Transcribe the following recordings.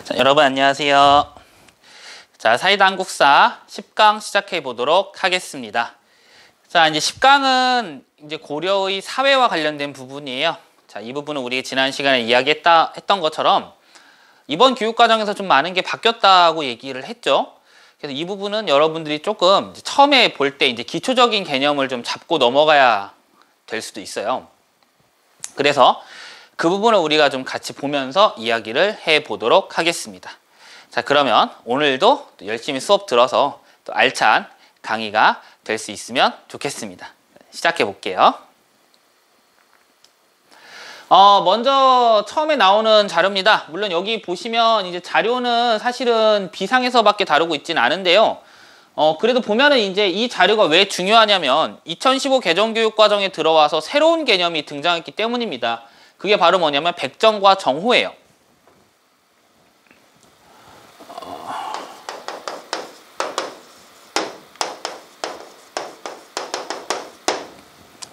자, 여러분 안녕하세요. 자, 사이다 한국사 10강 시작해 보도록 하겠습니다. 자, 이제 10강은 이제 고려의 사회와 관련된 부분이에요. 자, 이 부분은 우리 지난 시간에 이야기했던 것처럼 이번 교육과정에서 좀 많은 게 바뀌었다고 얘기를 했죠. 그래서 이 부분은 여러분들이 조금 처음에 볼 때 이제 기초적인 개념을 좀 잡고 넘어가야 될 수도 있어요. 그래서 그 부분을 우리가 좀 같이 보면서 이야기를 해 보도록 하겠습니다. 자, 그러면 오늘도 또 열심히 수업 들어서 또 알찬 강의가 될 수 있으면 좋겠습니다. 시작해 볼게요. 먼저 처음에 나오는 자료입니다. 물론 여기 보시면 이제 자료는 사실은 비상에서밖에 다루고 있지는 않은데요. 그래도 보면은 이제 이 자료가 왜 중요하냐면 2015 개정교육과정에 들어와서 새로운 개념이 등장했기 때문입니다. 그게 바로 뭐냐면 백정과 정호예요.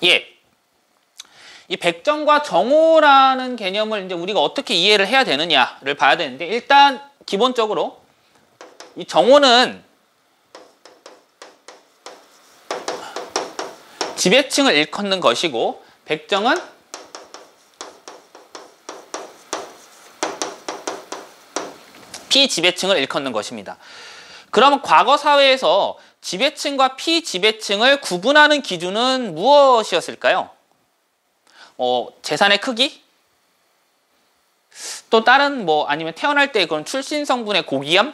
예. 이 백정과 정호라는 개념을 이제 우리가 어떻게 이해를 해야 되느냐를 봐야 되는데, 일단 기본적으로 이 정호는 지배층을 일컫는 것이고 백정은 피지배층을 일컫는 것입니다. 그러면 과거 사회에서 지배층과 피지배층을 구분하는 기준은 무엇이었을까요? 재산의 크기? 또 다른 아니면 태어날 때 그런 출신 성분의 고귀함?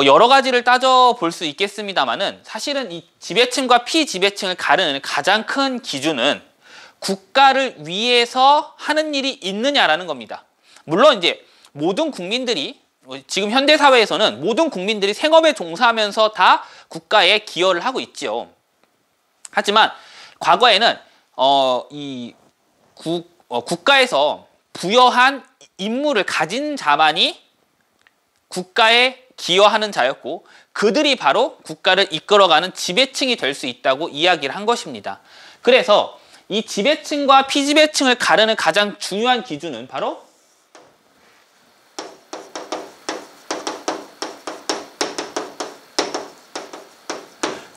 여러 가지를 따져 볼 수 있겠습니다만은 사실은 이 지배층과 피지배층을 가르는 가장 큰 기준은 국가를 위해서 하는 일이 있느냐라는 겁니다. 물론 이제 모든 국민들이, 지금 현대 사회에서는 모든 국민들이 생업에 종사하면서 다 국가에 기여를 하고 있지요. 하지만 과거에는 국가에서 부여한 임무를 가진 자만이 국가에 기여하는 자였고, 그들이 바로 국가를 이끌어가는 지배층이 될 수 있다고 이야기를 한 것입니다. 그래서 이 지배층과 피지배층을 가르는 가장 중요한 기준은 바로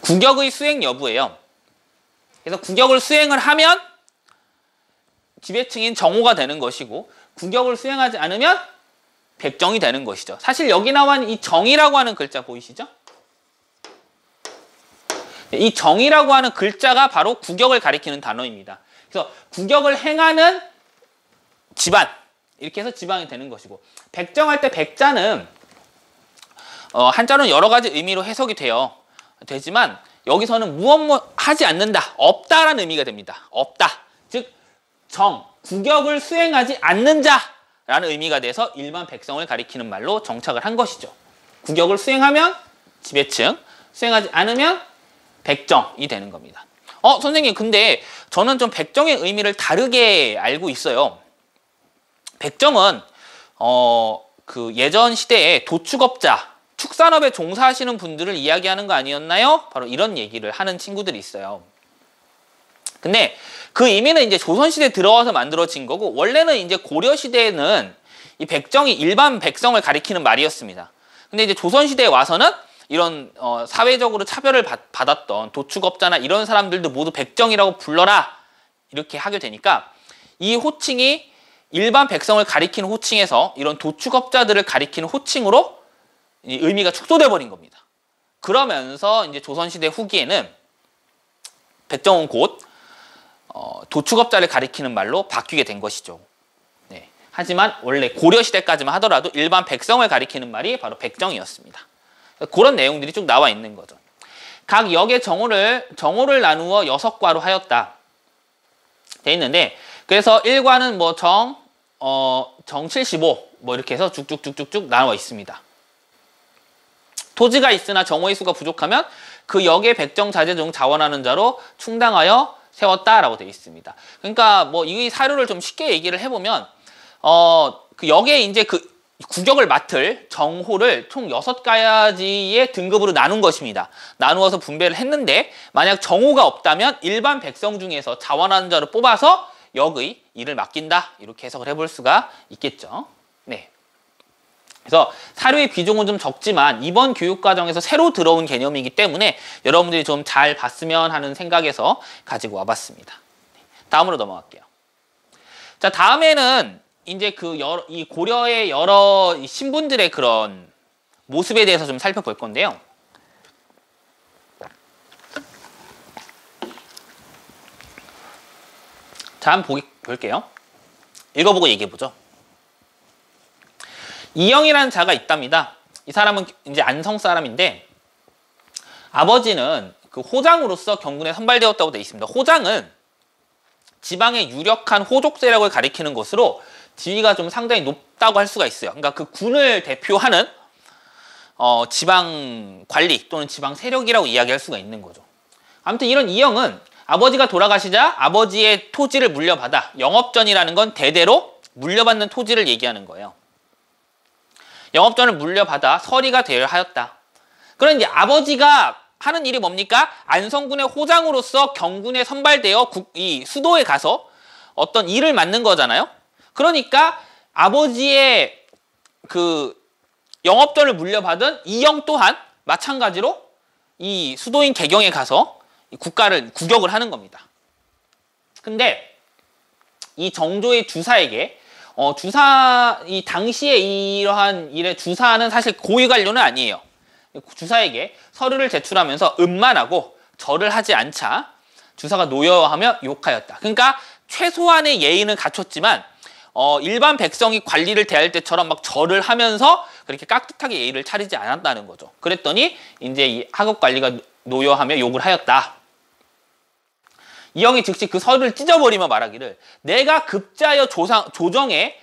국역의 수행 여부예요. 그래서 국역을 수행을 하면 지배층인 정호가 되는 것이고, 국역을 수행하지 않으면 백정이 되는 것이죠. 사실 여기 나와 있는 이 정이라고 하는 글자 보이시죠? 이 정이라고 하는 글자가 바로 국역을 가리키는 단어입니다. 그래서 국역을 행하는 집안, 이렇게 해서 지방이 되는 것이고, 백정할 때 백자는 한자로는 여러 가지 의미로 해석이 되지만 여기서는 무엇 하지 않는다, 없다라는 의미가 됩니다. 없다, 즉 국역을 수행하지 않는 자라는 의미가 돼서 일반 백성을 가리키는 말로 정착을 한 것이죠. 국역을 수행하면 지배층, 수행하지 않으면 백정이 되는 겁니다. 선생님, 근데 저는 좀 백정의 의미를 다르게 알고 있어요. 백정은 그 예전 시대에 도축업자, 축산업에 종사하시는 분들을 이야기하는 거 아니었나요? 바로 이런 얘기를 하는 친구들이 있어요. 근데 그 의미는 이제 조선시대에 들어와서 만들어진 거고, 원래는 이제 고려시대에는 이 백정이 일반 백성을 가리키는 말이었습니다. 근데 이제 조선시대에 와서는 이런 사회적으로 차별을 받았던 도축업자나 이런 사람들도 모두 백정이라고 불러라, 이렇게 하게 되니까 이 호칭이 일반 백성을 가리키는 호칭에서 이런 도축업자들을 가리키는 호칭으로 이 의미가 축소돼 버린 겁니다. 그러면서 이제 조선시대 후기에는 백정은 곧 도축업자를 가리키는 말로 바뀌게 된 것이죠. 네. 하지만 원래 고려시대까지만 하더라도 일반 백성을 가리키는 말이 바로 백정이었습니다. 그런 내용들이 쭉 나와 있는 거죠. 각 역의 정호를 나누어 6과로 하였다 돼 있는데, 그래서 1과는 정 75 이렇게 해서 쭉쭉쭉쭉쭉 나와 있습니다. 토지가 있으나 정호의 수가 부족하면 그 역의 백정 자재 중 자원하는 자로 충당하여 세웠다라고 되어 있습니다. 그러니까 이 사료를 좀 쉽게 얘기를 해보면 그 역에 이제 그 국역을 맡을 정호를 총 6가지의 등급으로 나눈 것입니다. 나누어서 분배를 했는데, 만약 정호가 없다면 일반 백성 중에서 자원하는 자를 뽑아서 역의 일을 맡긴다, 이렇게 해석을 해볼 수가 있겠죠. 네. 그래서 사료의 비중은 좀 적지만 이번 교육과정에서 새로 들어온 개념이기 때문에 여러분들이 좀 잘 봤으면 하는 생각에서 가지고 와봤습니다. 다음으로 넘어갈게요. 자, 다음에는 이제 이 고려의 여러 신분들의 그런 모습에 대해서 좀 살펴볼 건데요. 자, 한번 볼게요. 읽어보고 얘기해보죠. 이영이라는 자가 있답니다. 이 사람은 이제 안성 사람인데 아버지는 그 호장으로서 경군에 선발되었다고 되어 있습니다. 호장은 지방의 유력한 호족 세력을 가리키는 것으로 지위가 좀 상당히 높다고 할 수가 있어요. 그러니까 그 군을 대표하는 지방 관리 또는 지방 세력이라고 이야기할 수가 있는 거죠. 아무튼 이런 이영은 아버지가 돌아가시자 아버지의 토지를 물려받아, 영업전이라는 건 대대로 물려받는 토지를 얘기하는 거예요. 영업전을 물려받아 서리가 되어야 하였다. 그럼 이제 아버지가 하는 일이 뭡니까? 안성군의 호장으로서 경군에 선발되어 이 수도에 가서 어떤 일을 맡는 거잖아요. 그러니까 아버지의 그 영업전을 물려받은 이영 또한 마찬가지로 이 수도인 개경에 가서 국격을 하는 겁니다. 근데 이 정조의 주사에게 이 당시에 이러한 일의 주사는 사실 고위 관료는 아니에요. 주사에게 서류를 제출하면서 음만하고 절을 하지 않자 주사가 노여워하며 욕하였다. 그러니까 최소한의 예의는 갖췄지만 일반 백성이 관리를 대할 때처럼 막 절을 하면서 그렇게 깍듯하게 예의를 차리지 않았다는 거죠. 그랬더니 이제 이 하급 관리가 노여하며 욕을 하였다. 이영이 즉시 그 서류를 찢어버리며 말하기를 내가 급자여 조정에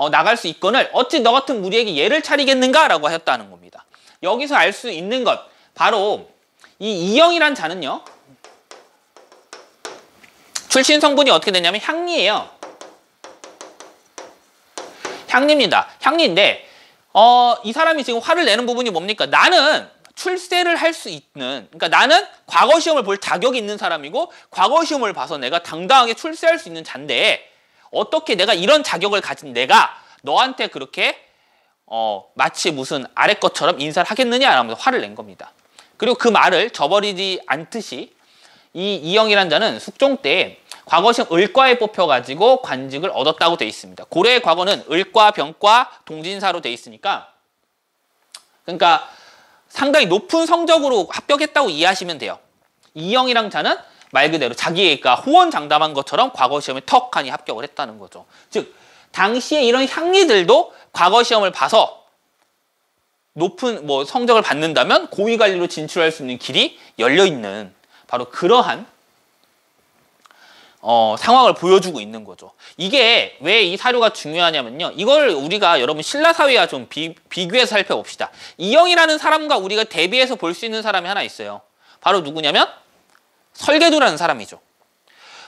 나갈 수 있거늘 어찌 너 같은 무리에게 예를 차리겠는가? 라고 하였다는 겁니다. 여기서 알 수 있는 것 바로 이 이영이란 자는요. 출신 성분이 어떻게 되냐면 향리예요. 향리입니다. 향리인데 이 사람이 지금 화를 내는 부분이 뭡니까? 나는 출세를 할 수 있는, 그러니까 나는 과거 시험을 볼 자격이 있는 사람이고 과거 시험을 봐서 내가 당당하게 출세할 수 있는 자인데 어떻게 내가 이런 자격을 가진 내가 너한테 그렇게 마치 무슨 아래 것처럼 인사를 하겠느냐 라면서 화를 낸 겁니다. 그리고 그 말을 저버리지 않듯이 이 이영이라는 자는 숙종 때 과거 시험 을과에 뽑혀가지고 관직을 얻었다고 되어 있습니다. 고려의 과거는 을과, 병과, 동진사로 되어 있으니까 그러니까 상당히 높은 성적으로 합격했다고 이해하시면 돼요. 이영이란 자는 말 그대로 자기가 호언장담한 것처럼 과거 시험에 턱하니 합격을 했다는 거죠. 즉 당시에 이런 향리들도 과거 시험을 봐서 높은 성적을 받는다면 고위 관리로 진출할 수 있는 길이 열려 있는 바로 그러한 상황을 보여주고 있는 거죠. 이게 왜 이 사료가 중요하냐면요. 이걸 우리가 여러분 신라사회와 좀 비교해서 살펴봅시다. 이영이라는 사람과 우리가 대비해서 볼 수 있는 사람이 하나 있어요. 바로 누구냐면 설계도라는 사람이죠.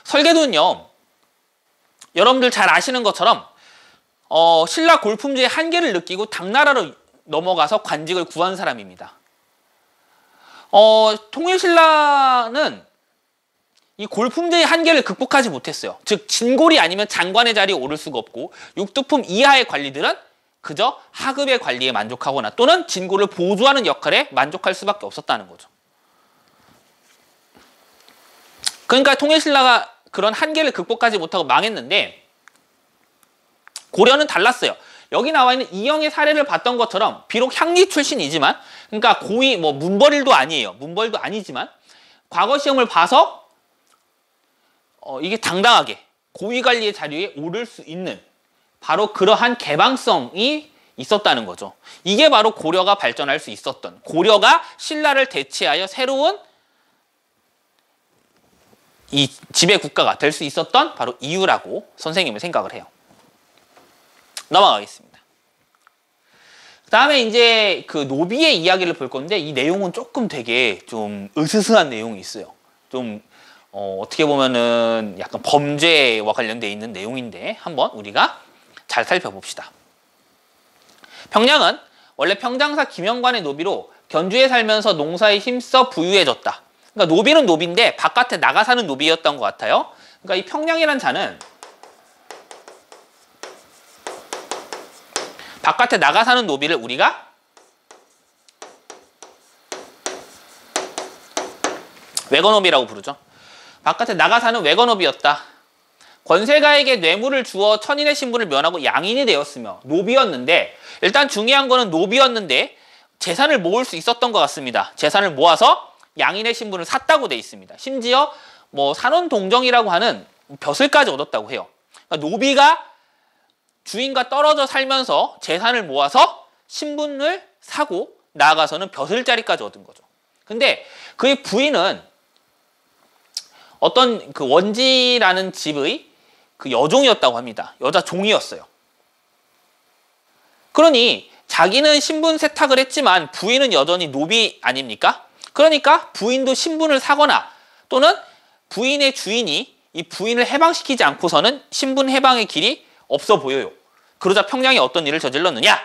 설계도는요. 여러분들 잘 아시는 것처럼 신라 골품제의 한계를 느끼고 당나라로 넘어가서 관직을 구한 사람입니다. 통일신라는 이 골품제의 한계를 극복하지 못했어요. 즉 진골이 아니면 장관의 자리에 오를 수가 없고 육두품 이하의 관리들은 그저 하급의 관리에 만족하거나 또는 진골을 보조하는 역할에 만족할 수밖에 없었다는 거죠. 그러니까 통일신라가 그런 한계를 극복하지 못하고 망했는데 고려는 달랐어요. 여기 나와 있는 이영의 사례를 봤던 것처럼 비록 향리 출신이지만 그러니까 고위 문벌일도 아니에요. 문벌도 아니지만 과거 시험을 봐서 이게 당당하게 고위관리의 자리에 오를 수 있는 바로 그러한 개방성이 있었다는 거죠. 이게 바로 고려가 발전할 수 있었던, 고려가 신라를 대체하여 새로운 이 지배 국가가 될 수 있었던 바로 이유라고 선생님은 생각을 해요. 넘어가겠습니다. 그다음에 이제 그 노비의 이야기를 볼 건데 이 내용은 조금 되게 좀 으스스한 내용이 있어요. 좀 어떻게 보면은 약간 범죄와 관련되어 있는 내용인데 한번 우리가 잘 살펴봅시다. 평량은 원래 평장사 김영관의 노비로 견주에 살면서 농사에 힘써 부유해졌다. 그러니까 노비는 노비인데 바깥에 나가 사는 노비였던 것 같아요. 그러니까 이 평량이란 자는 바깥에 나가 사는 노비를 우리가 외거노비라고 부르죠. 바깥에 나가 사는 외거노비였다. 권세가에게 뇌물을 주어 천인의 신분을 면하고 양인이 되었으며 노비였는데, 일단 중요한 거는 노비였는데 재산을 모을 수 있었던 것 같습니다. 재산을 모아서 양인의 신분을 샀다고 돼 있습니다. 심지어 뭐 산원동정이라고 하는 벼슬까지 얻었다고 해요. 그러니까 노비가 주인과 떨어져 살면서 재산을 모아서 신분을 사고 나아가서는 벼슬자리까지 얻은 거죠. 근데 그의 부인은 어떤 그 원지라는 집의 그 여종이었다고 합니다. 여자 종이었어요. 그러니 자기는 신분 세탁을 했지만 부인은 여전히 노비 아닙니까? 그러니까 부인도 신분을 사거나 또는 부인의 주인이 이 부인을 해방시키지 않고서는 신분 해방의 길이 없어 보여요. 그러자 평양이 어떤 일을 저질렀느냐?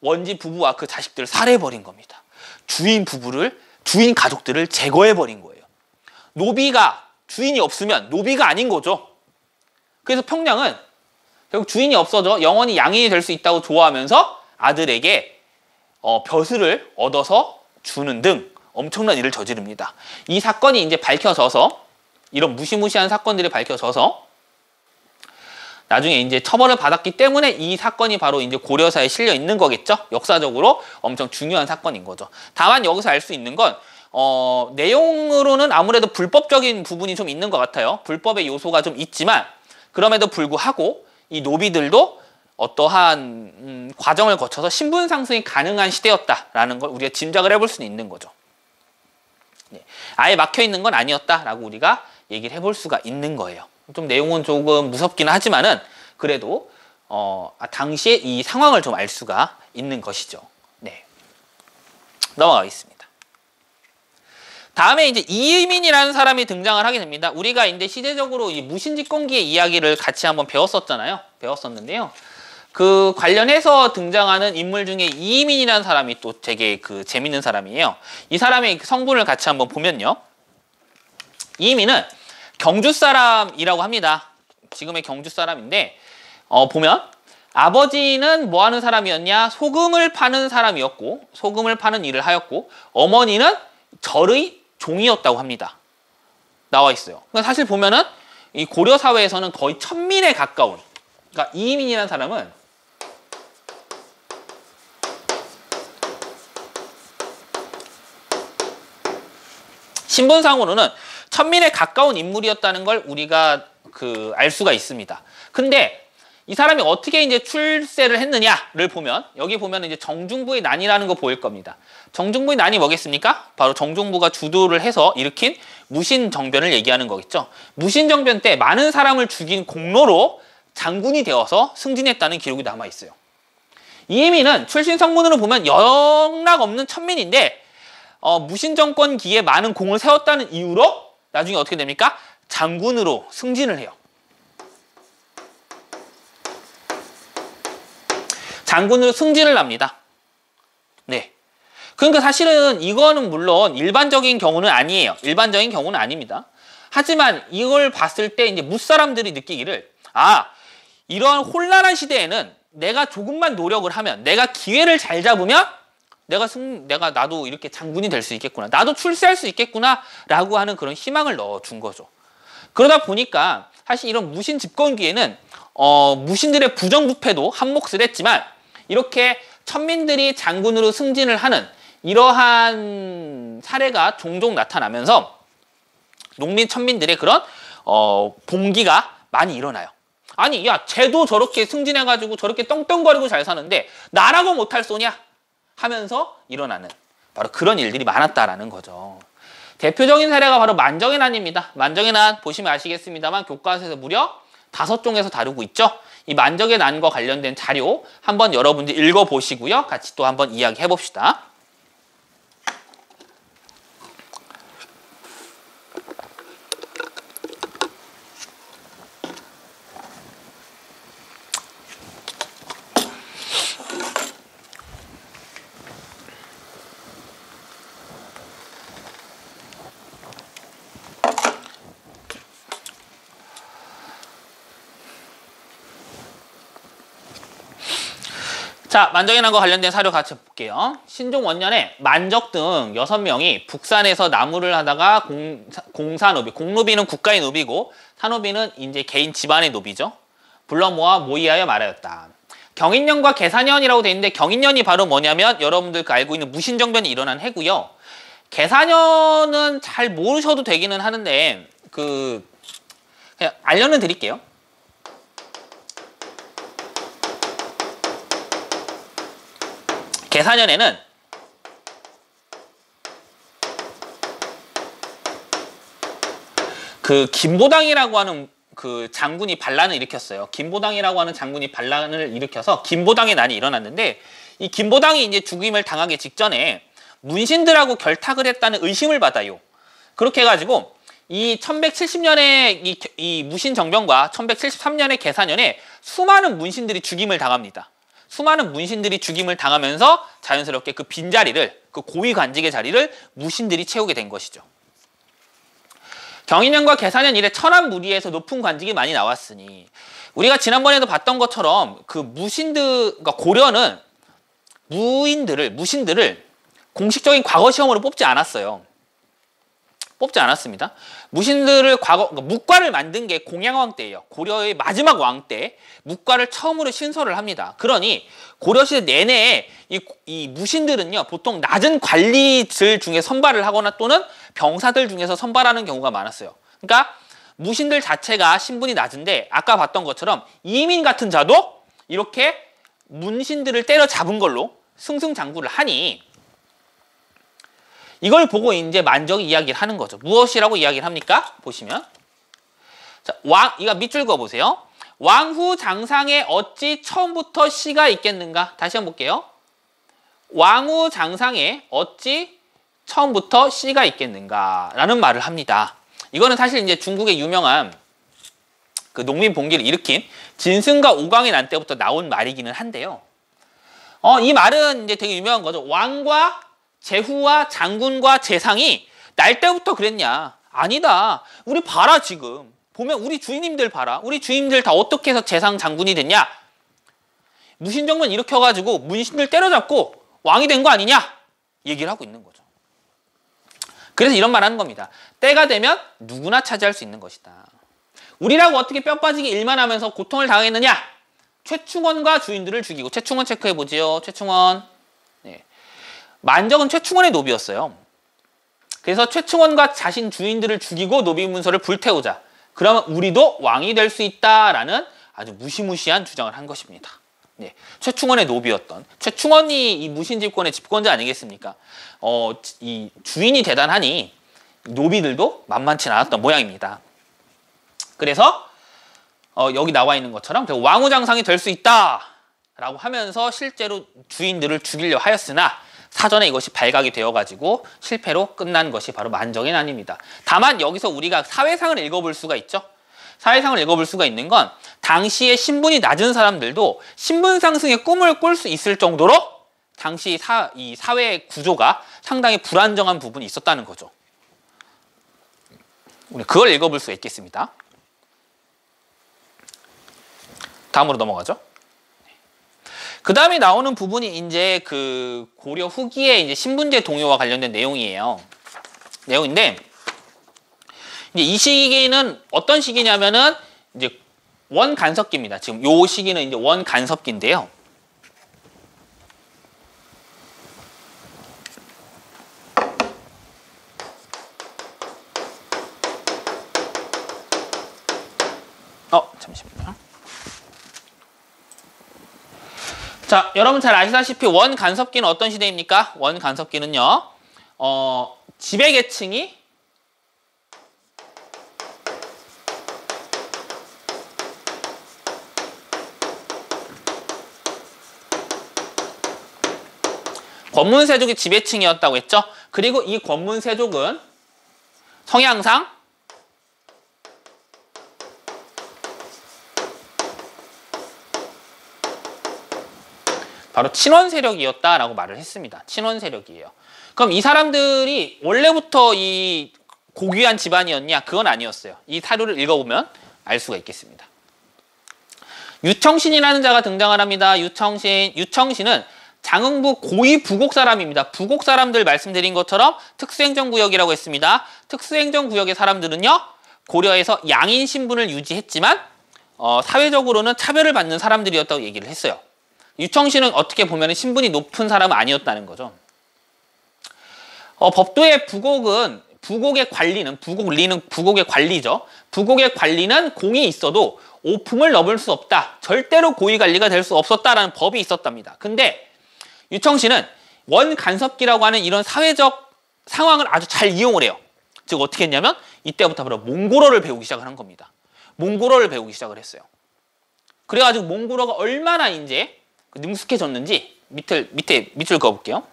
원지 부부와 그 자식들을 살해해버린 겁니다. 주인 가족들을 제거해버린 거예요. 노비가 주인이 없으면 노비가 아닌 거죠. 그래서 평양은 결국 주인이 없어져 영원히 양인이 될 수 있다고 좋아하면서 아들에게 벼슬을 얻어서 주는 등 엄청난 일을 저지릅니다. 이 사건이 이제 밝혀져서, 이런 무시무시한 사건들이 밝혀져서 나중에 이제 처벌을 받았기 때문에 이 사건이 바로 이제 고려사에 실려 있는 거겠죠. 역사적으로 엄청 중요한 사건인 거죠. 다만 여기서 알 수 있는 건 내용으로는 아무래도 불법적인 부분이 좀 있는 것 같아요. 불법의 요소가 좀 있지만 그럼에도 불구하고 이 노비들도 어떠한 과정을 거쳐서 신분 상승이 가능한 시대였다라는 걸 우리가 짐작을 해볼 수는 있는 거죠. 네. 아예 막혀 있는 건 아니었다라고 우리가 얘기를 해볼 수가 있는 거예요. 좀 내용은 조금 무섭긴 하지만은 그래도 당시에 이 상황을 좀 알 수가 있는 것이죠. 네. 넘어가겠습니다. 다음에 이제 이의민이라는 사람이 등장을 하게 됩니다. 우리가 이제 시대적으로 이 무신집권기의 이야기를 같이 한번 배웠었는데요. 그 관련해서 등장하는 인물 중에 이의민이라는 사람이 또 되게 그 재밌는 사람이에요. 이 사람의 성분을 같이 한번 보면요. 이의민은 경주 사람이라고 합니다. 지금의 경주 사람인데 보면 아버지는 뭐 하는 사람이었냐? 소금을 파는 사람이었고, 소금을 파는 일을 하였고, 어머니는 절의 종이었다고 합니다. 나와 있어요. 그러니까 사실 보면은 이 고려 사회에서는 거의 천민에 가까운, 그러니까 이의민이라는 사람은 신분상으로는 천민에 가까운 인물이었다는 걸 우리가 알 수가 있습니다. 근데 이 사람이 어떻게 이제 출세를 했느냐를 보면, 여기 보면 이제 정중부의 난이라는 거 보일 겁니다. 정중부의 난이 뭐겠습니까? 바로 정중부가 주도를 해서 일으킨 무신정변을 얘기하는 거겠죠. 무신정변 때 많은 사람을 죽인 공로로 장군이 되어서 승진했다는 기록이 남아 있어요. 이의민은 출신 성문으로 보면 영락 없는 천민인데 무신정권기에 많은 공을 세웠다는 이유로 나중에 어떻게 됩니까? 장군으로 승진을 해요. 장군으로 승진을 합니다. 네. 그러니까 사실은 이거는 물론 일반적인 경우는 아니에요. 일반적인 경우는 아닙니다. 하지만 이걸 봤을 때 이제 무사람들이 느끼기를, 이러한 혼란한 시대에는 내가 조금만 노력을 하면, 내가 기회를 잘 잡으면 나도 이렇게 장군이 될 수 있겠구나, 나도 출세할 수 있겠구나 라고 하는 그런 희망을 넣어준 거죠. 그러다 보니까 사실 이런 무신 집권기에는 무신들의 부정부패도 한몫을 했지만 이렇게 천민들이 장군으로 승진을 하는 이러한 사례가 종종 나타나면서 농민 천민들의 그런 봉기가 많이 일어나요. 아니, 야, 쟤도 저렇게 승진해가지고 저렇게 떵떵거리고 잘 사는데 나라고 못할 소냐 하면서 일어나는 바로 그런 일들이 많았다라는 거죠. 대표적인 사례가 바로 만정의 난입니다. 만정의 난 보시면 아시겠습니다만 교과서에서 무려 5종에서 다루고 있죠. 이 만정의 난과 관련된 자료 한번 여러분들 읽어보시고요. 같이 또 한번 이야기해 봅시다. 자, 만정인왕과 관련된 사료 같이 볼게요. 신종 원년에 만적 등 6명이 북산에서 나무를 하다가 공사노비, 공노비는 국가의 노비고 산노비는 이제 개인 집안의 노비죠. 불러 모아 모의하여 말하였다. 경인년과 계사년이라고 되어 있는데 경인년이 바로 뭐냐면 여러분들 알고 있는 무신정변이 일어난 해고요. 계사년은 잘 모르셔도 되기는 하는데 그냥 알려는 드릴게요. 계사년에는 그 김보당이라고 하는 그 장군이 반란을 일으켰어요. 김보당이라고 하는 장군이 반란을 일으켜서 김보당의 난이 일어났는데 이 김보당이 이제 죽임을 당하기 직전에 문신들하고 결탁을 했다는 의심을 받아요. 그렇게 해가지고 이 1170년에 이 무신정변과 1173년의 계사년에 수많은 문신들이 죽임을 당합니다. 수많은 문신들이 죽임을 당하면서 자연스럽게 그 빈자리를, 그 고위 관직의 자리를 무신들이 채우게 된 것이죠. 경인년과 계사년 이래 천안무리에서 높은 관직이 많이 나왔으니 우리가 지난번에도 봤던 것처럼 그 그러니까 고려는 무신들을 공식적인 과거 시험으로 뽑지 않았어요. 뽑지 않았습니다. 무신들을 그러니까 묵과를 만든 게 공양왕 때예요. 고려의 마지막 왕 때 묵과를 처음으로 신설을 합니다. 그러니 고려시대 내내 이 무신들은요 보통 낮은 관리들 중에 선발을 하거나 또는 병사들 중에서 선발하는 경우가 많았어요. 그러니까 무신들 자체가 신분이 낮은데 아까 봤던 것처럼 이민 같은 자도 이렇게 문신들을 때려잡은 걸로 승승장구를 하니 이걸 보고 이제 만적이 이야기를 하는 거죠. 무엇이라고 이야기를 합니까? 보시면 자, 이거 밑줄 그어보세요. 왕후 장상에 어찌 처음부터 시가 있겠는가? 다시 한번 볼게요. 왕후 장상에 어찌 처음부터 시가 있겠는가? 라는 말을 합니다. 이거는 사실 이제 중국의 유명한 그 농민 봉기를 일으킨 진승과 오광의 난 때부터 나온 말이기는 한데요. 이 말은 이제 되게 유명한 거죠. 왕과 제후와 장군과 재상이 날 때부터 그랬냐? 아니다. 우리 봐라 지금. 보면 우리 주인님들 봐라. 우리 주인님들 다 어떻게 해서 재상 장군이 됐냐? 무신정변 일으켜가지고 문신들 때려잡고 왕이 된 거 아니냐? 얘기를 하고 있는 거죠. 그래서 이런 말 하는 겁니다. 때가 되면 누구나 차지할 수 있는 것이다. 우리라고 어떻게 뼈 빠지게 일만 하면서 고통을 당했느냐? 최충원과 주인들을 죽이고 최충원 체크해보지요. 최충원. 네. 만적은 최충원의 노비였어요. 그래서 최충원과 자신 주인들을 죽이고 노비 문서를 불태우자. 그러면 우리도 왕이 될 수 있다라는 아주 무시무시한 주장을 한 것입니다. 네. 최충원의 노비였던 최충원이 이 무신집권의 집권자 아니겠습니까? 이 주인이 대단하니 노비들도 만만치 않았던 모양입니다. 그래서 여기 나와 있는 것처럼 왕후장상이 될 수 있다라고 하면서 실제로 주인들을 죽이려 하였으나 사전에 이것이 발각이 되어가지고 실패로 끝난 것이 바로 만정의 난입니다. 다만 여기서 우리가 사회상을 읽어볼 수가 있죠. 사회상을 읽어볼 수가 있는 건 당시에 신분이 낮은 사람들도 신분 상승의 꿈을 꿀 수 있을 정도로 당시 이 사회 구조가 상당히 불안정한 부분이 있었다는 거죠. 우리 그걸 읽어볼 수가 있겠습니다. 다음으로 넘어가죠. 그 다음에 나오는 부분이 이제 그 고려 후기의 이제 신분제 동요와 관련된 내용이에요. 내용인데, 이제 이 시기는 어떤 시기냐면은 이제 원간섭기입니다. 지금 요 시기는 이제 원간섭기인데요. 잠시만요. 자, 여러분 잘 아시다시피 원간섭기는 어떤 시대입니까? 원간섭기는요, 지배계층이 권문세족이 지배층이었다고 했죠. 그리고 이 권문세족은 성향상 바로 친원 세력이었다라고 말을 했습니다. 친원 세력이에요. 그럼 이 사람들이 원래부터 이 고귀한 집안이었냐? 그건 아니었어요. 이 사료를 읽어보면 알 수가 있겠습니다. 유청신이라는 자가 등장을 합니다. 유청신은 장흥부 고위 부곡 사람입니다. 부곡 사람들 말씀드린 것처럼 특수행정구역이라고 했습니다. 특수행정구역의 사람들은요, 고려에서 양인 신분을 유지했지만 사회적으로는 차별을 받는 사람들이었다고 얘기를 했어요. 유청신은 어떻게 보면 신분이 높은 사람은 아니었다는 거죠. 법도의 부곡은 부곡의 관리는 부곡의 관리죠. 부곡의 관리는 공이 있어도 오품을 넘을 수 없다. 절대로 고위 관리가 될 수 없었다라는 법이 있었답니다. 근데 유청신은 원간섭기라고 하는 이런 사회적 상황을 아주 잘 이용을 해요. 즉 어떻게 했냐면 이때부터 바로 몽골어를 배우기 시작을 한 겁니다. 몽골어를 배우기 시작을 했어요. 그래가지고 몽골어가 얼마나 이제 능숙해졌는지 밑을 그어볼게요.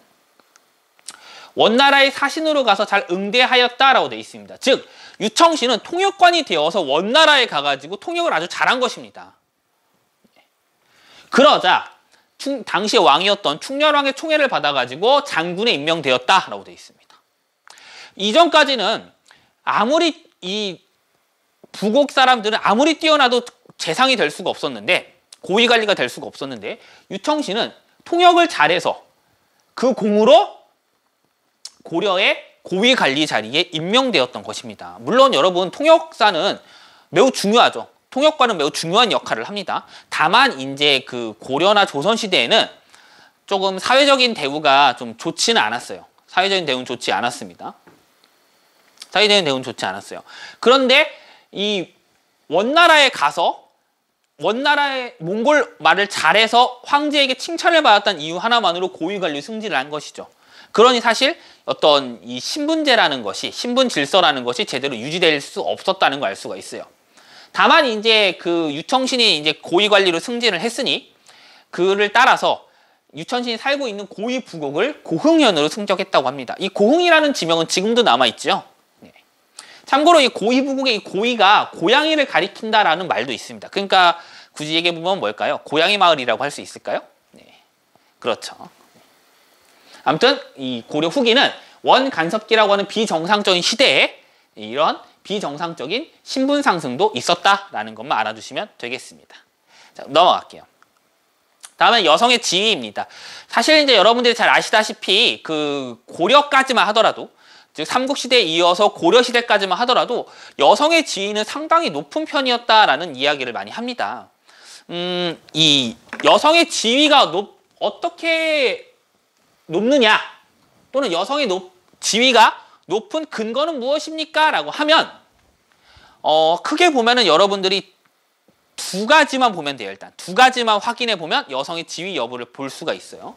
원나라의 사신으로 가서 잘 응대하였다라고 되어 있습니다. 즉 유청신은 통역관이 되어서 원나라에 가가지고 통역을 아주 잘한 것입니다. 그러자 당시의 왕이었던 충렬왕의 총애를 받아가지고 장군에 임명되었다라고 되어 있습니다. 이전까지는 아무리 이 부곡 사람들은 아무리 뛰어나도 재상이 될 수가 없었는데, 고위 관리가 될 수가 없었는데, 유청신은 통역을 잘해서 그 공으로 고려의 고위 관리 자리에 임명되었던 것입니다. 물론 여러분 통역사는 매우 중요하죠. 통역관은 매우 중요한 역할을 합니다. 다만 이제 그 고려나 조선 시대에는 조금 사회적인 대우가 좀 좋지는 않았어요. 사회적인 대우는 좋지 않았습니다. 사회적인 대우는 좋지 않았어요. 그런데 이 원나라에 가서 원나라의 몽골 말을 잘해서 황제에게 칭찬을 받았다는 이유 하나만으로 고위 관리 승진을 한 것이죠. 그러니 사실 어떤 이 신분제라는 것이, 신분 질서라는 것이 제대로 유지될 수 없었다는 걸 알 수가 있어요. 다만 이제 그 유청신이 이제 고위 관리로 승진을 했으니 그를 따라서 유청신이 살고 있는 고위 부곡을 고흥현으로 승적했다고 합니다. 이 고흥이라는 지명은 지금도 남아 있죠. 네. 참고로 이 고위 부곡의 이 고위가 고양이를 가리킨다라는 말도 있습니다. 그러니까 굳이 얘기해 보면 뭘까요? 고양이 마을이라고 할 수 있을까요? 네. 그렇죠. 아무튼 이 고려 후기는 원간섭기라고 하는 비정상적인 시대에 이런 비정상적인 신분 상승도 있었다라는 것만 알아두시면 되겠습니다. 자, 넘어갈게요. 다음은 여성의 지위입니다. 사실 이제 여러분들이 잘 아시다시피 그 고려까지만 하더라도, 즉 삼국시대에 이어서 고려시대까지만 하더라도 여성의 지위는 상당히 높은 편이었다라는 이야기를 많이 합니다. 이 여성의 지위가 어떻게 높느냐, 또는 여성의 지위가 높은 근거는 무엇입니까? 라고 하면 크게 보면은 여러분들이 두 가지만 보면 돼요. 일단 두 가지만 확인해 보면 여성의 지위 여부를 볼 수가 있어요.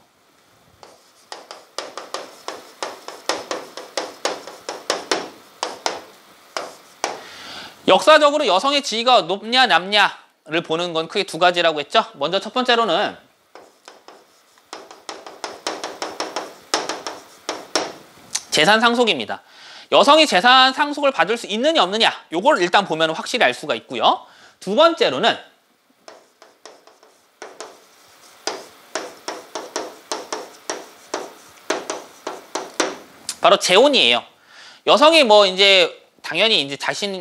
역사적으로 여성의 지위가 높냐 낮냐를 보는 건 크게 두 가지라고 했죠. 먼저 첫 번째로는 재산 상속입니다. 여성이 재산 상속을 받을 수 있느냐 없느냐, 요걸 일단 보면 확실히 알 수가 있고요. 두 번째로는 바로 재혼이에요. 여성이 뭐 이제 당연히 이제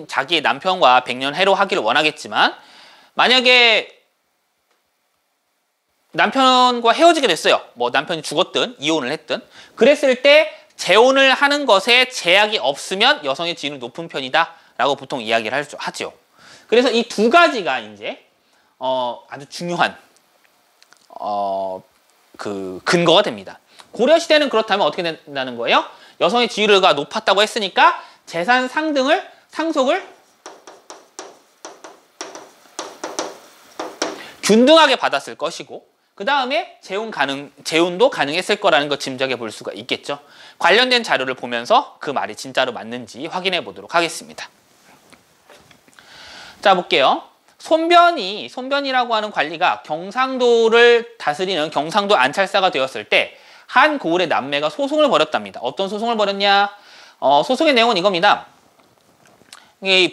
자기의 남편과 백년해로 하기를 원하겠지만, 만약에 남편과 헤어지게 됐어요. 뭐 남편이 죽었든 이혼을 했든, 그랬을 때 재혼을 하는 것에 제약이 없으면 여성의 지위는 높은 편이다라고 보통 이야기를 하죠. 그래서 이 두 가지가 이제 아주 중요한 그 근거가 됩니다. 고려 시대는 그렇다면 어떻게 된다는 거예요? 여성의 지위가 높았다고 했으니까 재산 상속을 균등하게 받았을 것이고, 그 다음에 재혼도 가능했을 거라는 걸 짐작해 볼 수가 있겠죠. 관련된 자료를 보면서 그 말이 진짜로 맞는지 확인해 보도록 하겠습니다. 자, 볼게요. 손변이라고 하는 관리가 경상도를 다스리는 경상도 안찰사가 되었을 때 한 고을의 남매가 소송을 벌였답니다. 어떤 소송을 벌였냐? 소송의 내용은 이겁니다.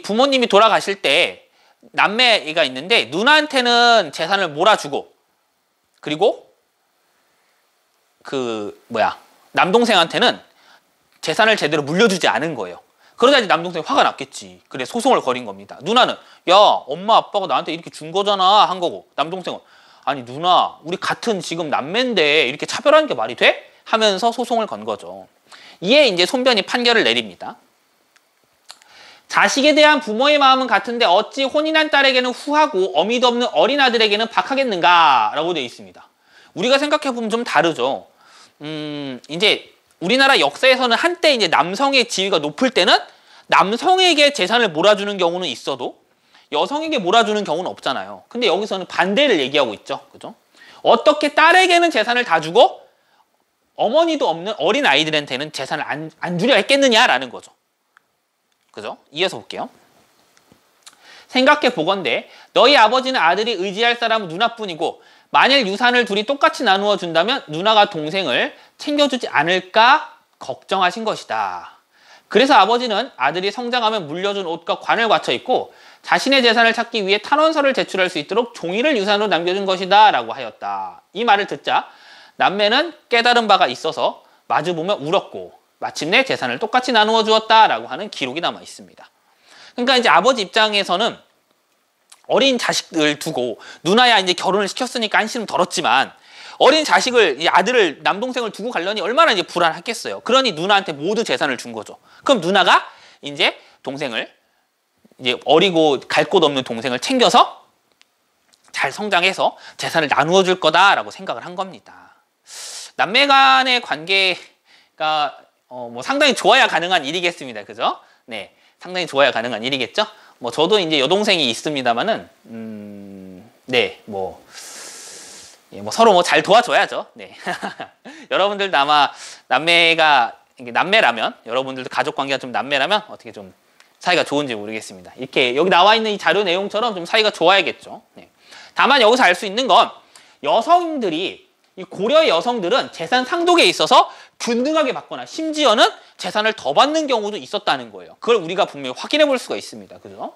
부모님이 돌아가실 때 남매가 있는데 누나한테는 재산을 몰아주고, 그리고 남동생한테는 재산을 제대로 물려주지 않은 거예요. 그러다 이제 남동생이 화가 났겠지. 그래 소송을 걸인 겁니다. 누나는 야 엄마 아빠가 나한테 이렇게 준 거잖아 한 거고, 남동생은 아니 누나 우리 같은 지금 남매인데 이렇게 차별하는 게 말이 돼? 하면서 소송을 건 거죠. 이에 이제 손변이 판결을 내립니다. 자식에 대한 부모의 마음은 같은데 어찌 혼인한 딸에게는 후하고 어미도 없는 어린 아들에게는 박하겠는가? 라고 되어 있습니다. 우리가 생각해보면 좀 다르죠. 이제 우리나라 역사에서는 한때 이제 남성의 지위가 높을 때는 남성에게 재산을 몰아주는 경우는 있어도 여성에게 몰아주는 경우는 없잖아요. 근데 여기서는 반대를 얘기하고 있죠. 그죠? 어떻게 딸에게는 재산을 다 주고 어머니도 없는 어린 아이들한테는 재산을 안 주려 했겠느냐라는 거죠. 그죠? 이어서 볼게요. 생각해 보건대 너희 아버지는 아들이 의지할 사람은 누나뿐이고 만일 유산을 둘이 똑같이 나누어 준다면 누나가 동생을 챙겨주지 않을까 걱정하신 것이다. 그래서 아버지는 아들이 성장하면 물려준 옷과 관을 갖춰 입고 자신의 재산을 찾기 위해 탄원서를 제출할 수 있도록 종이를 유산으로 남겨준 것이다 라고 하였다. 이 말을 듣자 남매는 깨달은 바가 있어서 마주보며 울었고 마침내 재산을 똑같이 나누어 주었다라고 하는 기록이 남아 있습니다. 그러니까 이제 아버지 입장에서는 어린 자식을 두고 누나야 이제 결혼을 시켰으니까 한시름 덜었지만 어린 자식을 이 아들을 남동생을 두고 가려니 얼마나 이제 불안했겠어요. 그러니 누나한테 모두 재산을 준 거죠. 그럼 누나가 이제 동생을 이제 어리고 갈 곳 없는 동생을 챙겨서 잘 성장해서 재산을 나누어 줄 거다라고 생각을 한 겁니다. 남매 간의 관계가 뭐 상당히 좋아야 가능한 일이겠습니다. 그죠? 네. 상당히 좋아야 가능한 일이겠죠? 뭐 저도 이제 여동생이 있습니다만은 네, 뭐 서로 뭐 잘 도와줘야죠. 네. 여러분들도 아마 남매라면 여러분들도 가족 관계가 좀 남매라면 어떻게 좀 사이가 좋은지 모르겠습니다. 이렇게 여기 나와 있는 이 자료 내용처럼 좀 사이가 좋아야겠죠. 네. 다만 여기서 알 수 있는 건 여성들이 이 고려의 여성들은 재산 상독에 있어서 균등하게 받거나 심지어는 재산을 더 받는 경우도 있었다는 거예요. 그걸 우리가 분명히 확인해 볼 수가 있습니다. 그죠?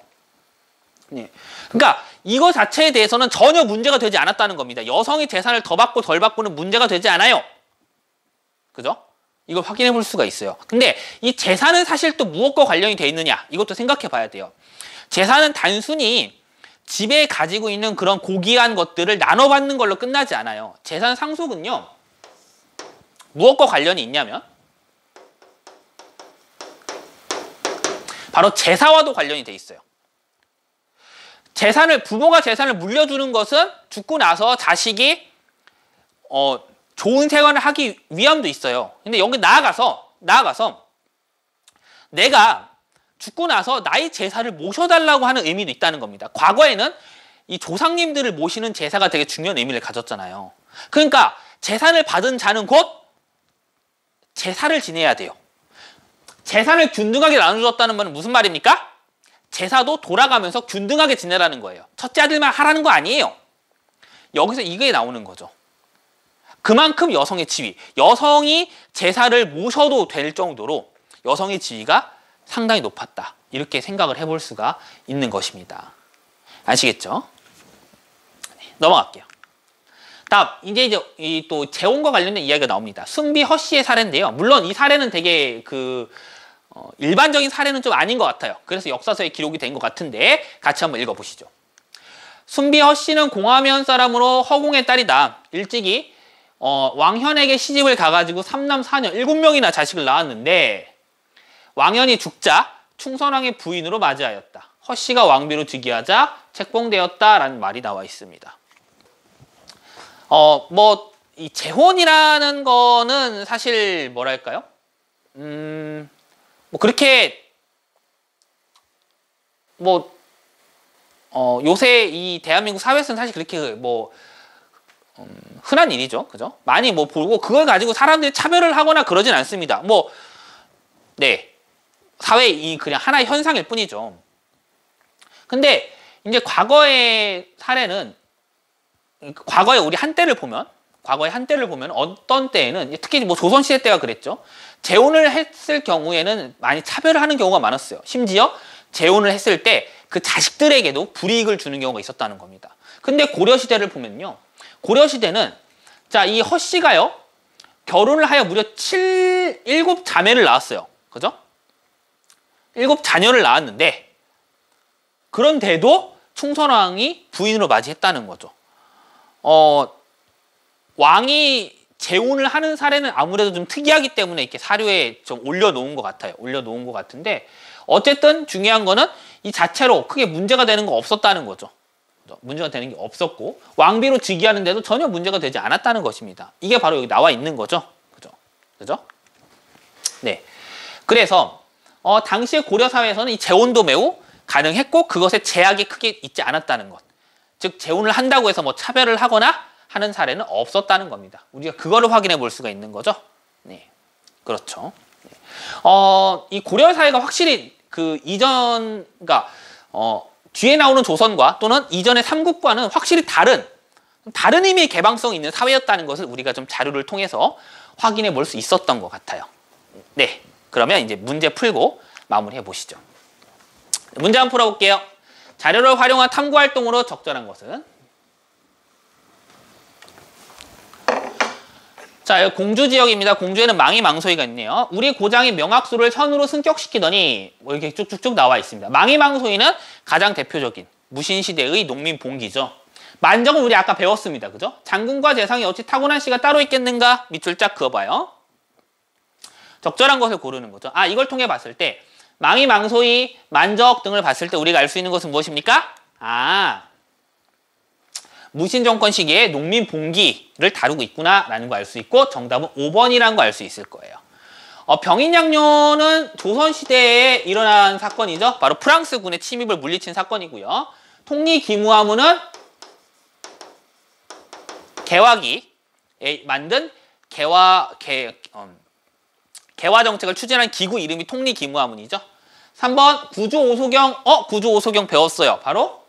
네. 그러니까 이거 자체에 대해서는 전혀 문제가 되지 않았다는 겁니다. 여성이 재산을 더 받고 덜 받고는 문제가 되지 않아요. 그죠? 이걸 확인해 볼 수가 있어요. 근데 이 재산은 사실 또 무엇과 관련이 돼 있느냐? 이것도 생각해 봐야 돼요. 재산은 단순히 집에 가지고 있는 그런 고귀한 것들을 나눠받는 걸로 끝나지 않아요. 재산 상속은요. 무엇과 관련이 있냐면 바로 제사와도 관련이 돼 있어요. 부모가 재산을 물려주는 것은 죽고 나서 자식이 좋은 생활을 하기 위함도 있어요. 근데 여기 나아가서 내가 죽고 나서 나의 제사를 모셔달라고 하는 의미도 있다는 겁니다. 과거에는 이 조상님들을 모시는 제사가 되게 중요한 의미를 가졌잖아요. 그러니까 재산을 받은 자는 곧 제사를 지내야 돼요. 재산을 균등하게 나눠줬다는 말은 무슨 말입니까? 제사도 돌아가면서 균등하게 지내라는 거예요. 첫째 아들만 하라는 거 아니에요. 여기서 이게 나오는 거죠. 그만큼 여성의 지위, 여성이 제사를 모셔도 될 정도로 여성의 지위가 상당히 높았다. 이렇게 생각을 해볼 수가 있는 것입니다. 아시겠죠? 네, 넘어갈게요. 다음, 이제 또 재혼과 관련된 이야기가 나옵니다. 순비 허씨의 사례인데요. 물론 이 사례는 되게 일반적인 사례는 좀 아닌 것 같아요. 그래서 역사서에 기록이 된 것 같은데 같이 한번 읽어보시죠. 순비 허씨는 공화면 사람으로 허공의 딸이다. 일찍이 왕현에게 시집을 가가지고 3남 4녀 7명이나 자식을 낳았는데 왕현이 죽자 충선왕의 부인으로 맞이하였다. 허씨가 왕비로 즉위하자 책봉되었다라는 말이 나와 있습니다. 이 재혼이라는 거는 사실 뭐랄까요? 그렇게 요새 이 대한민국 사회에서는 사실 그렇게 흔한 일이죠. 그죠? 많이 보고 그걸 가지고 사람들이 차별을 하거나 그러진 않습니다. 네. 사회의 그냥 하나의 현상일 뿐이죠. 근데 이제 과거의 사례는 과거에 한때를 보면 어떤 때에는 특히 조선시대 때가 그랬죠. 재혼을 했을 경우에는 많이 차별을 하는 경우가 많았어요. 심지어 재혼을 했을 때 그 자식들에게도 불이익을 주는 경우가 있었다는 겁니다. 근데 고려시대를 보면요. 고려시대는 이 허씨가요. 결혼을 하여 무려 7자매를 낳았어요. 그죠? 7자녀를 낳았는데 그런데도 충선왕이 부인으로 맞이했다는 거죠. 왕이 재혼을 하는 사례는 아무래도 좀 특이하기 때문에 이렇게 사료에 좀 올려놓은 것 같아요. 올려놓은 것 같은데 어쨌든 중요한 거는 이 자체로 크게 문제가 되는 거 없었다는 거죠. 문제가 되는 게 없었고 왕비로 즉위하는데도 전혀 문제가 되지 않았다는 것입니다. 이게 바로 여기 나와 있는 거죠. 그죠? 네. 그래서 당시의 고려 사회에서는 이 재혼도 매우 가능했고 그것에 제약이 크게 있지 않았다는 것. 즉 재혼을 한다고 해서 뭐 차별을 하거나 하는 사례는 없었다는 겁니다. 우리가 그거를 확인해 볼 수가 있는 거죠. 네. 그렇죠. 네. 이 고려 사회가 확실히 그 이전, 그러니까 뒤에 나오는 조선과 또는 이전의 삼국과는 확실히 다른 의미의 개방성이 있는 사회였다는 것을 우리가 좀 자료를 통해서 확인해 볼 수 있었던 것 같아요. 네, 그러면 이제 문제 풀고 마무리해 보시죠. 문제 한번 풀어볼게요. 자료를 활용한 탐구 활동으로 적절한 것은? 자, 여기 공주 지역입니다. 공주에는 망이 망소이가 있네요. 우리 고장이 명학수를 현으로 승격시키더니 뭐 이렇게 쭉쭉쭉 나와 있습니다. 망이 망소이는 가장 대표적인 무신시대의 농민 봉기죠. 만정은 우리 아까 배웠습니다. 그죠? 장군과 재상이 어찌 타고난 씨가 따로 있겠는가? 밑줄 쫙 그어봐요. 적절한 것을 고르는 거죠. 이걸 통해 봤을 때 망이 망소이, 만적 등을 봤을 때 우리가 알 수 있는 것은 무엇입니까? 무신정권 시기에 농민 봉기를 다루고 있구나라는 거 알 수 있고 정답은 5번이라는 거 알 수 있을 거예요. 병인양요는 조선시대에 일어난 사건이죠. 바로 프랑스군의 침입을 물리친 사건이고요. 통리기무하무는 개화기에 만든 개화 정책을 추진한 기구 이름이 통리기무하문이죠. 3번 구주오소경, 구주오소경 배웠어요. 바로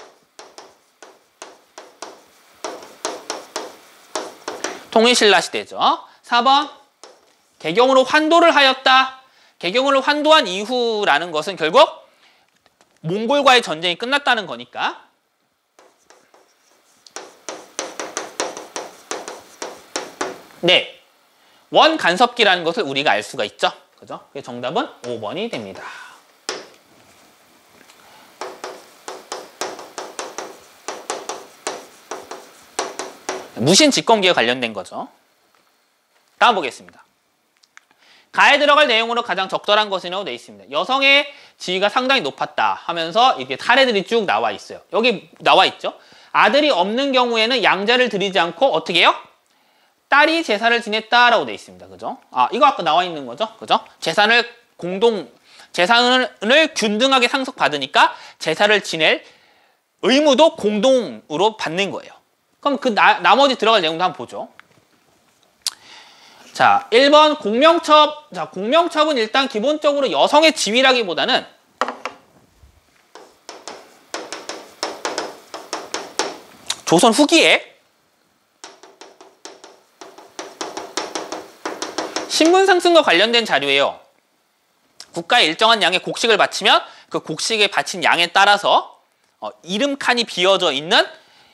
통일신라 시대죠. 4번 개경으로 환도를 하였다. 개경으로 환도한 이후라는 것은 결국 몽골과의 전쟁이 끝났다는 거니까 네, 원간섭기라는 것을 우리가 알 수가 있죠. 그죠? 그래서 정답은 5번이 됩니다. 무신집권기에 관련된 거죠. 다음 보겠습니다. 가에 들어갈 내용으로 가장 적절한 것이라고 되어 있습니다. 여성의 지위가 상당히 높았다 하면서 이렇게 사례들이 쭉 나와 있어요. 여기 나와 있죠. 아들이 없는 경우에는 양자를 드리지 않고 어떻게 해요? 딸이 제사를 지냈다라고 되어 있습니다. 그죠? 이거 아까 나와 있는 거죠. 그죠? 재산을 균등하게 상속받으니까 제사를 지낼 의무도 공동으로 받는 거예요. 그럼 그 나머지 들어갈 내용도 한번 보죠. 자, 1번 공명첩. 자, 공명첩은 일단 기본적으로 여성의 지위라기보다는 조선 후기에 신분 상승과 관련된 자료예요. 국가에 일정한 양의 곡식을 바치면 그 곡식에 바친 양에 따라서 이름 칸이 비어져 있는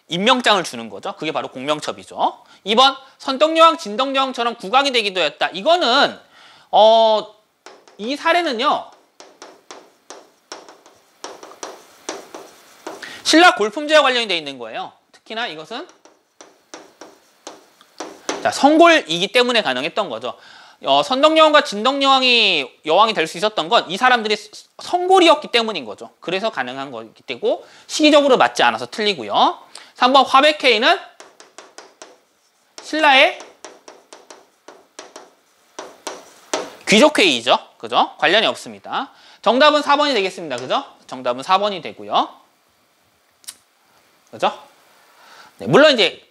임명장을 주는 거죠. 그게 바로 공명첩이죠. 2번 선덕여왕, 진덕여왕처럼 국왕이 되기도 했다. 이거는 이 사례는요. 신라 골품제와 관련이 되어 있는 거예요. 특히나 이것은 성골이기 때문에 가능했던 거죠. 선덕여왕과 진덕여왕이 여왕이 될 수 있었던 건 이 사람들이 성골이었기 때문인 거죠. 그래서 가능한 거기 때문에 시기적으로 맞지 않아서 틀리고요. 3번 화백회의는 신라의 귀족회의죠. 그죠? 관련이 없습니다. 정답은 4번이 되겠습니다. 그죠? 정답은 4번이 되고요. 그죠? 네, 물론 이제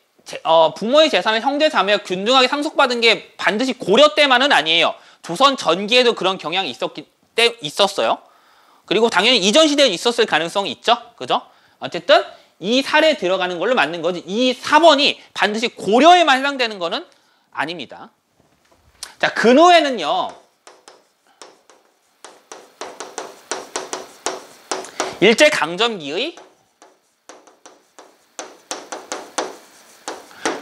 부모의 재산을 형제 자매가 균등하게 상속받은 게 반드시 고려 때만은 아니에요. 조선 전기에도 그런 경향이 있었어요. 그리고 당연히 이전 시대에 있었을 가능성이 있죠. 그죠? 어쨌든 이 사례에 들어가는 걸로 맞는 거지 이 4번이 반드시 고려에만 해당되는 거는 아닙니다. 자, 근호에는요. 일제강점기의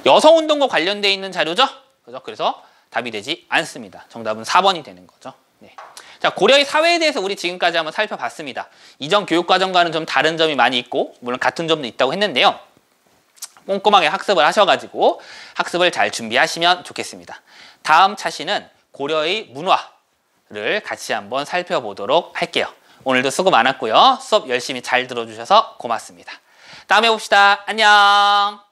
여성운동과 관련되어 있는 자료죠. 그죠? 그래서 답이 되지 않습니다. 정답은 4번이 되는 거죠. 네. 자, 고려의 사회에 대해서 우리 지금까지 한번 살펴봤습니다. 이전 교육과정과는 좀 다른 점이 많이 있고 물론 같은 점도 있다고 했는데요. 꼼꼼하게 학습을 하셔가지고 학습을 잘 준비하시면 좋겠습니다. 다음 차시는 고려의 문화를 같이 한번 살펴보도록 할게요. 오늘도 수고 많았고요. 수업 열심히 잘 들어주셔서 고맙습니다. 다음에 봅시다. 안녕.